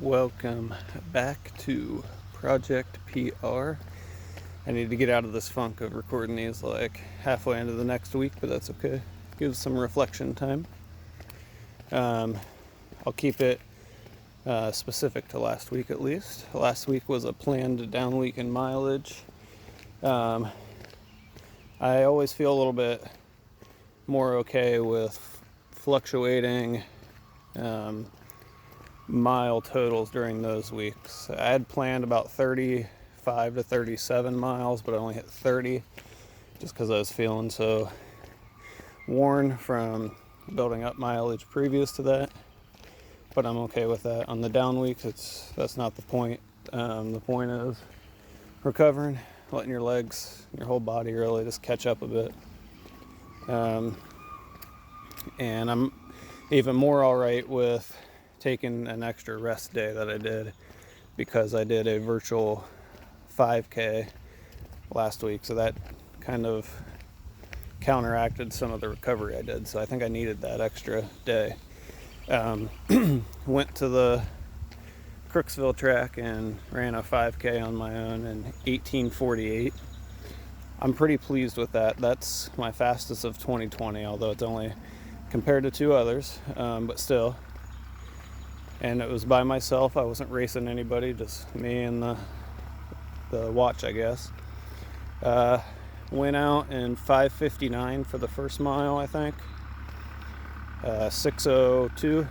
Welcome back to Project PR. I need to get out of this funk of recording these like halfway into the next week, but that's okay. Gives some reflection time. I'll keep it specific to last week at least. Last week was a planned down week in mileage. I always feel a little bit more okay with fluctuating mile totals during those weeks. I had planned about 35 to 37 miles, but I only hit 30 just because I was feeling so worn from building up mileage previous to that. But I'm okay with that. On the down weeks, that's not the point. The point is recovering, letting your legs, your whole body really just catch up a bit. And I'm even more alright with taking an extra rest day that I did because I did a virtual 5K last week, so that kind of counteracted some of the recovery I did. So I think I needed that extra day. Went to the Crooksville track and ran a 5K on my own in 18:48. I'm pretty pleased with that. That's my fastest of 2020, although it's only compared to two others, but still. And it was by myself. I wasn't racing anybody, just me and the watch, I guess. Went out in 5:59 for the first mile, I think. 6:02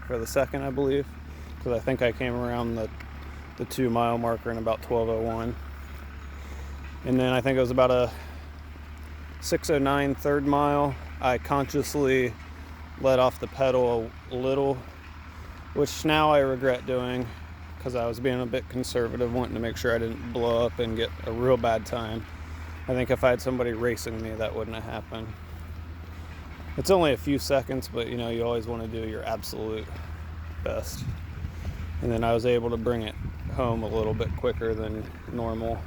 for the second, I believe, because I think I came around the 2 mile marker in about 12:01. And then I think it was about a 6:09 third mile. I consciously let off the pedal a little, which now I regret doing because I was being a bit conservative, wanting to make sure I didn't blow up and get a real bad time. I think if I had somebody racing me, that wouldn't have happened. It's only a few seconds, but you always want to do your absolute best. And then I was able to bring it home a little bit quicker than normal.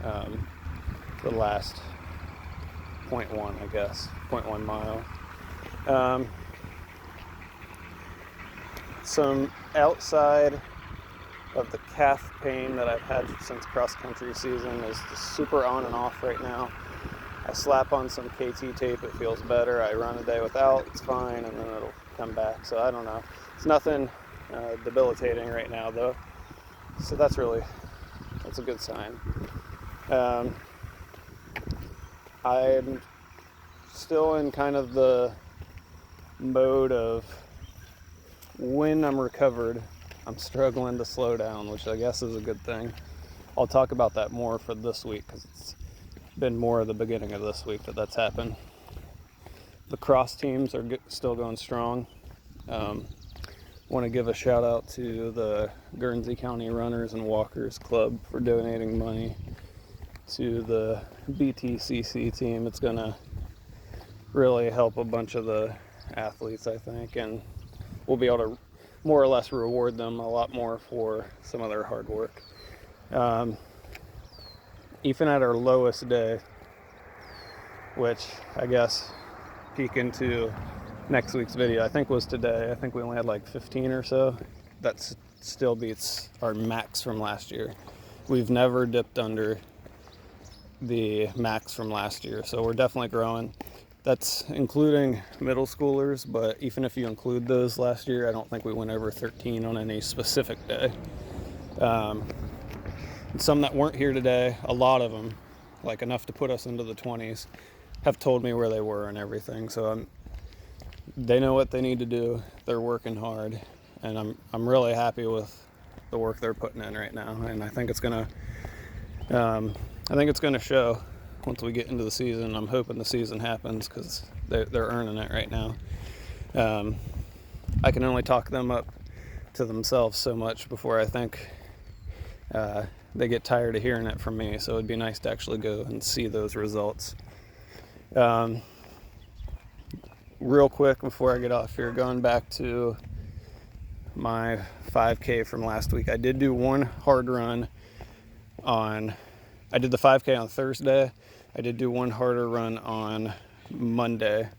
The last 0.1, I guess, 0.1 mile. Some outside of the calf pain that I've had since cross-country season is just super on and off right now. I slap on some KT tape, it feels better. I run a day without, it's fine, and then it'll come back. So I don't know. It's nothing debilitating right now, though. So that's a good sign. I'm still in kind of the mode of when I'm recovered, I'm struggling to slow down, which I guess is a good thing. I'll talk about that more for this week because it's been more of the beginning of this week that's happened. The cross teams are still going strong. Want to give a shout out to the Guernsey County Runners and Walkers Club for donating money to the BTCC team. It's going to really help a bunch of the athletes, I think, and we'll be able to more or less reward them a lot more for some of their hard work. Even at our lowest day, which I guess peek into next week's video, I think was today. I think we only had like 15 or so. That still beats our max from last year. We've never dipped under the max from last year, so we're definitely growing. That's including middle schoolers, but even if you include those last year, I don't think we went over 13 on any specific day. Some that weren't here today, a lot of them, like enough to put us into the 20s, have told me where they were and everything. So they know what they need to do. They're working hard, and I'm really happy with the work they're putting in right now. And I think it's gonna show once we get into the season. I'm hoping the season happens because they're earning it right now. I can only talk them up to themselves so much before I think they get tired of hearing it from me. So it'd be nice to actually go and see those results. Real quick before I get off here, going back to my 5K from last week, I did do one hard run I did the 5K on Thursday. I did do one harder run on Monday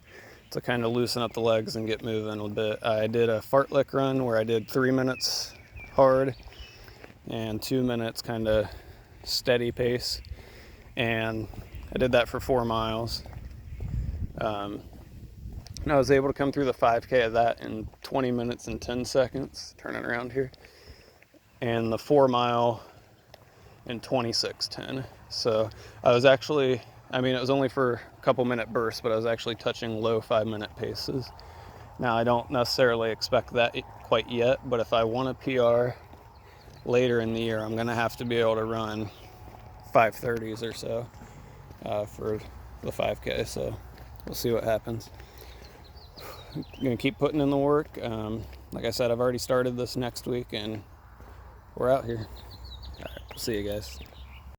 to kind of loosen up the legs and get moving a bit. I did a fartlek run where I did 3 minutes hard, and 2 minutes kind of steady pace. And I did that for 4 miles. And I was able to come through the 5K of that in 20 minutes and 10 seconds, turning around here, and the 4 mile in 26:10. So I was actually, I mean, it was only for a couple minute bursts, but I was actually touching low 5-minute paces. Now, I don't necessarily expect that quite yet, but if I want a PR later in the year, I'm going to have to be able to run 5:30s or so for the 5K. So we'll see what happens. I'm going to keep putting in the work. Like I said, I've already started this next week, and we're out here. All right, we'll see you guys.